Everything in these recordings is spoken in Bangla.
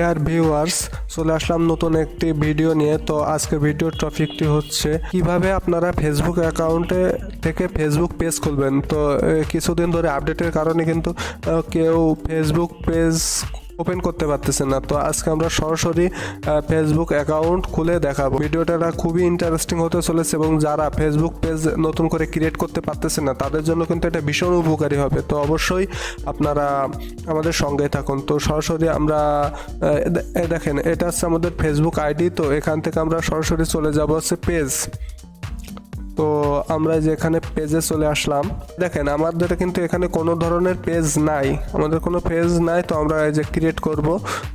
আর ভিউয়ার্স, চলে আসলাম নতুন একটি ভিডিও নিয়ে। তো আজকে ভিডিওর টপিকটি হচ্ছে কিভাবে আপনারা ফেসবুক অ্যাকাউন্টে থেকে ফেসবুক পেজ খুলবেন। তো কিছুদিন ধরে আপডেটের কারণে কিন্তু কেউ ফেসবুক পেজ ওপেন করতে পারতেছে না। তো আজকে আমরা সরাসরি ফেসবুক অ্যাকাউন্ট খুলে দেখাবো। ভিডিওটা খুবই ইন্টারেস্টিং হতে চলেছে এবং যারা ফেসবুক পেজ নতুন করে ক্রিয়েট করতে পারতেছে না তাদের জন্য কিন্তু এটা ভীষণ উপকারী হবে। তো অবশ্যই আপনারা আমাদের সঙ্গে থাকুন। তো সরাসরি আমরা দেখেন, এটা হচ্ছে আমাদের ফেসবুক আইডি। তো এখান থেকে আমরা সরাসরি চলে যাব হচ্ছে পেজ। তো আমরা যেখানে পেজে চলে আসলাম, দেখেন আমাদের কিন্তু এখানে কোনো ধরনের পেজ নাই, আমাদের কোনো পেজ নাই। তো আমরা এই যে ক্রিয়েট করব,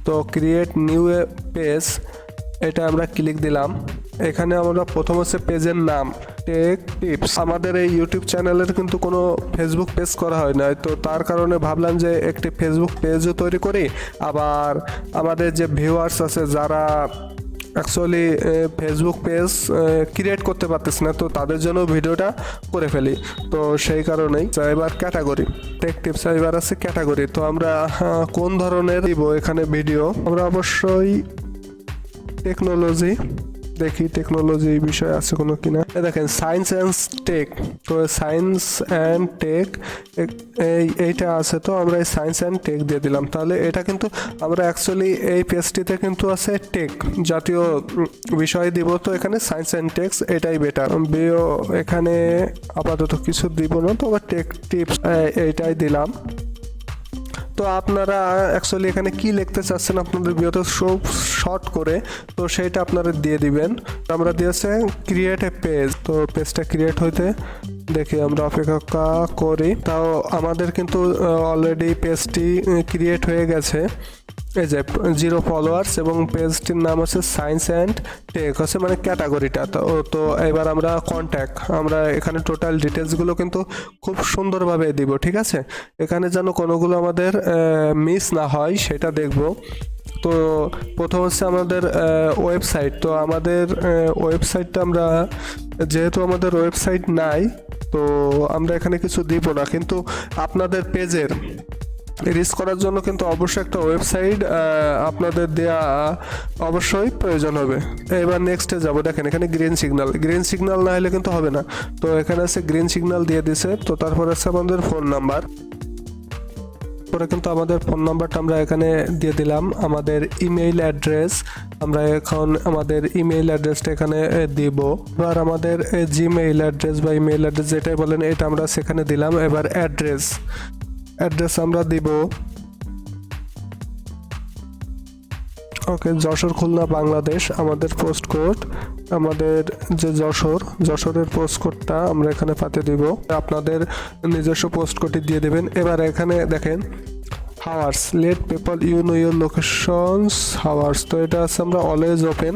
তো ক্রিয়েট নিউ পেজ, এটা আমরা ক্লিক দিলাম। এখানে আমরা প্রথম হচ্ছে পেজের নাম টেক টিপস। আমাদের এই ইউটিউব চ্যানেলের কিন্তু কোনো ফেসবুক পেজ করা হয় না, তো তার কারণে ভাবলাম যে একটি ফেসবুক পেজও তৈরি করি। আবার আমাদের যে ভিউয়ার্স আছে যারা অ্যাকচুয়ালি ফেসবুক পেজ ক্রিয়েট করতে পারতেছি না, তো তাদের জন্য ভিডিওটা করে ফেলি। তো সেই কারণেই এবার ক্যাটাগরি টেক টিপস, এবার আছে ক্যাটাগরি। তো আমরা কোন ধরনের দিব এখানে ভিডিও, আমরা অবশ্যই টেকনোলজি দেখি, টেকনোলজি বিষয় আছে কোনো কিনা। দেখেন সায়েন্স অ্যান্ড টেক, তো সায়েন্স অ্যান্ড টেক এইটা আছে। তো আমরা এই সায়েন্স অ্যান্ড টেক দিয়ে দিলাম। তাহলে এটা কিন্তু আমরা অ্যাকচুয়ালি এই পেজটিতে কিন্তু আছে টেক জাতীয় বিষয় দিব। তো এখানে সায়েন্স অ্যান্ড টেক্স এটাই বেটার। বিও এখানে আপাতত কিছু দিব না, তো আবার টেক টিপস এইটাই দিলাম। তো আপনারা অ্যাকচুয়ালি এখানে কি লিখতে চাচ্ছেন আপনাদের ভিডিওতে সব শর্ট করে, তো সেইটা আপনারা দিয়ে দিবেন। আমরা দিয়েছে ক্রিয়েট এ পেজ, তো পেজটা ক্রিয়েট হইতে দেখি আমরা অপেক্ষা করি। তাও আমাদের কিন্তু অলরেডি পেজটি ক্রিয়েট হয়ে গেছে। এই যে 0 ফলোয়ার্স এবং পেজটির নাম হচ্ছে সায়েন্স অ্যান্ড টেক হচ্ছে মানে ক্যাটাগরিটা। তো এবার আমরা কন্ট্যাক্ট, আমরা এখানে টোটাল ডিটেলসগুলো কিন্তু খুব সুন্দরভাবে দিব, ঠিক আছে। এখানে যেন কোনোগুলো আমাদের মিস না হয় সেটা দেখব। তো প্রথম হচ্ছে আমাদের ওয়েবসাইট। তো আমাদের ওয়েবসাইটটা আমরা, যেহেতু আমাদের ওয়েবসাইট নাই, তো আমরা এখানে কিছু দিব না, কিন্তু আপনাদের পেজের রিচ করার জন্য কিন্তু অবশ্যই একটা ওয়েবসাইট আপনাদের দেয়া অবশ্যই প্রয়োজন হবে। এবার নেক্সটে যাব। দেখেন এখানে গ্রিন সিগন্যাল না হলে কিন্তু হবে না। তো এখানে আছে গ্রিন সিগন্যাল দিয়ে দিছে। তো তারপর আছে আমাদের ফোন নাম্বার, পরে কিন্তু আমাদের ফোন নাম্বারটা আমরা এখানে দিয়ে দিলাম। আমাদের ইমেইল অ্যাড্রেস, আমরা এখন আমাদের ইমেইল অ্যাড্রেসটা এখানে দিব। এবার আমাদের জিমেইল অ্যাড্রেস বা ইমেইল অ্যাড্রেস যেটাই বলেন এটা আমরা সেখানে দিলাম। এবার অ্যাড্রেস আমরা দিব ওকে যশোর, খুলনা, বাংলাদেশ। আমাদের পোস্ট কোড, আমাদের যে যশোরের পোস্ট কোডটা আমরা এখানে পাতে দিব। আপনাদের নিজস্ব পোস্ট কোডটি দিয়ে দেবেন। এবার এখানে দেখেন hours, let people you know your locations hours. তো এটা আছে আমরা অলওয়েজ ওপেন,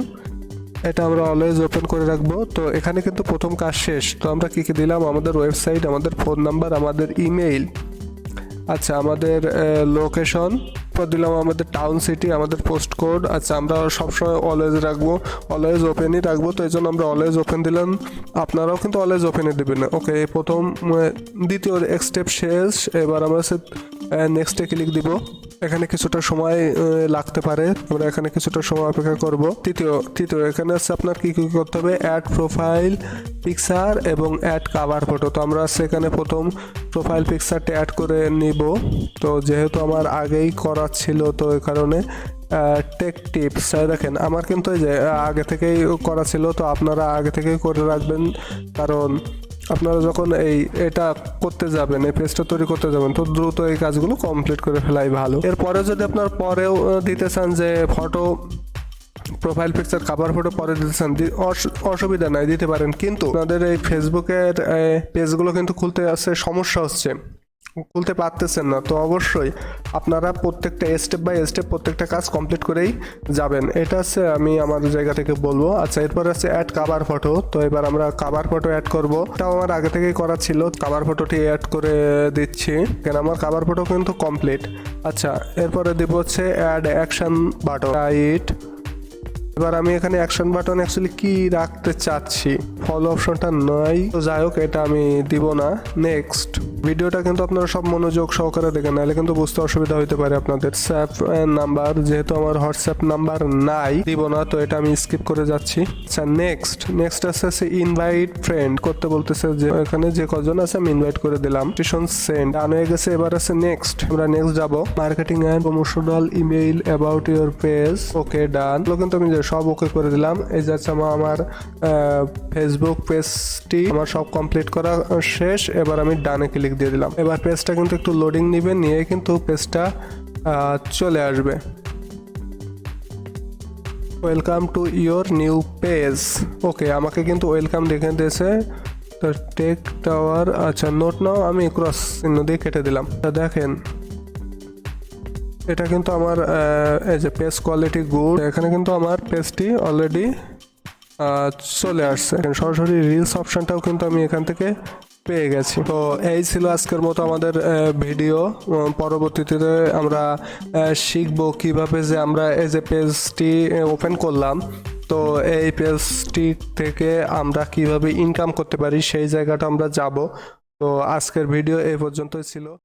এটা আমরা অলওয়েজ ওপেন করে রাখবো। তো এখানে কিন্তু প্রথম কাজ শেষ। তো আমরা কী কী দিলাম, আমাদের ওয়েবসাইট, আমাদের ফোন নাম্বার, আমাদের ইমেইল, আচ্ছা আমাদের লোকেশন দিলাম, আমাদের টাউন সিটি, আমাদের পোস্ট কোড। আচ্ছা আমরা সবসময় অলওয়েজ রাখবো, অলওয়েজ ওপেনই রাখবো। তো এই জন্য আমরা অলওয়েজ ওপেন দিলাম, আপনারাও কিন্তু অলওয়েজ ওপেনে দেবেন। ওকে, প্রথম দ্বিতীয় স্টেপ শেষ। এবার আমরা নেক্সটে ক্লিক দিব। এখানে কিছুটা সময় লাগতে পারে, আমরা এখানে কিছুটা সময় অপেক্ষা করব। তৃতীয় এখানে হচ্ছে আপনার কী কী করতে হবে, অ্যাড প্রোফাইল পিকচার এবং অ্যাড কাভার ফটো। তো আমরা সেখানে প্রথম প্রোফাইল পিকচারটা অ্যাড করে নিব। তো যেহেতু আমার আগেই করা ছিল, তো এই কারণে টেক টিপস দেখেন আমার কিন্তু এই যে আগে থেকেই করা ছিল। তো আপনারা আগে থেকেই করে রাখবেন, কারণ আপনারা যখন এটা করতে যাবেন, এই পেজটা তৈরি করতে যাবেন, তো দ্রুত এই কাজগুলো কমপ্লিট করে ফেলাই ভালো। এরপরে যদি আপনার পরেও দিতে চান যে photo profile picture cover photo পরে দিতে চান, অসুবিধা নাই, দিতে পারেন। কিন্তু আপনাদের এই ফেসবুকের পেজগুলো কিন্তু খুলতে আসছে, সমস্যা হচ্ছে, খুলতে পারতেছেন না। তো অবশ্যই আপনারা প্রত্যেকটা স্টেপ বাই স্টেপ প্রত্যেকটা কাজ কমপ্লিট করেই যাবেন। এটা হচ্ছে আমি আমার জায়গা থেকে বলবো। আচ্ছা এরপর আছে অ্যাড কাভার ফটো। তো এবার আমরা কাভার ফটো অ্যাড করব, এটাও আমার আগে থেকেই করা ছিল। কাভার ফটোটি অ্যাড করে দিচ্ছি, কেন আমার কাভার ফটো কিন্তু কমপ্লিট। আচ্ছা এরপরে দিব হচ্ছে অ্যাড অ্যাকশন বাটন, রাইট। এবার আমি এখানে অ্যাকশন বাটন অ্যাকচুয়ালি কি রাখতে চাচ্ছি, ফলো অপশনটা নয়, তো যাই হোক এটা আমি দিব না। নেক্সট ভিডিওটা কিন্তু আপনারা সব মনোযোগ সহকারে দেখেন, নাহলে কিন্তু বুঝতে অসুবিধা হতে পারে আপনাদের। হোয়াটসঅ্যাপ নাম্বার, যেহেতু আমার হোয়াটসঅ্যাপ নাম্বার নাই, দিব না, তো এটা আমি স্কিপ করে যাচ্ছি। আচ্ছা, নেক্সট আছে ইনভাইট ফ্রেন্ড করতে বলতেছে, যে এখানে যে কজন আছে আমি ইনভাইট করে দিলাম। সেন্ড ডান হয়ে গেছে। এবার আছে নেক্সট, আমরা নেক্সট যাব। Marketing and promotional email about your page, okay done. কিন্তু আমি সব ওকে করে দিলাম। এই যে আচ্ছা, আমার ফেসবুক পেজটি আমার সব কমপ্লিট করা শেষ। এবার আমি ডানে ক্লিক দিয়ে দিলাম। এবার পেজটা কিন্তু একটু লোডিং নিবে, নিয়ে কিন্তু পেজটা চলে আসবে। Welcome to your new page, okay, আমাকে কিন্তু ওয়েলকাম দেখে দিয়েছে। তো টেক টাওয়ার, আচ্ছা নোট নাও, আমি ক্রস চিহ্ন দিয়ে কেটে দিলাম। দেখেন এটা কিন্তু আমার এই যে পেজ কোয়ালিটি গুড, এখানে কিন্তু আমার পেজটি অলরেডি চলে আসছে। সরাসরি রিলস অপশনটাও কিন্তু আমি এখান থেকে পেয়ে গেছি। তো এই ছিল আজকের মতো আমাদের ভিডিও। পরবর্তীতে আমরা শিখবো কিভাবে যে আমরা এই যে পেজটি ওপেন করলাম, তো এই পেজটি থেকে আমরা কিভাবে ইনকাম করতে পারি সেই জায়গাটা আমরা যাব। তো আজকের ভিডিও এই পর্যন্তই ছিল।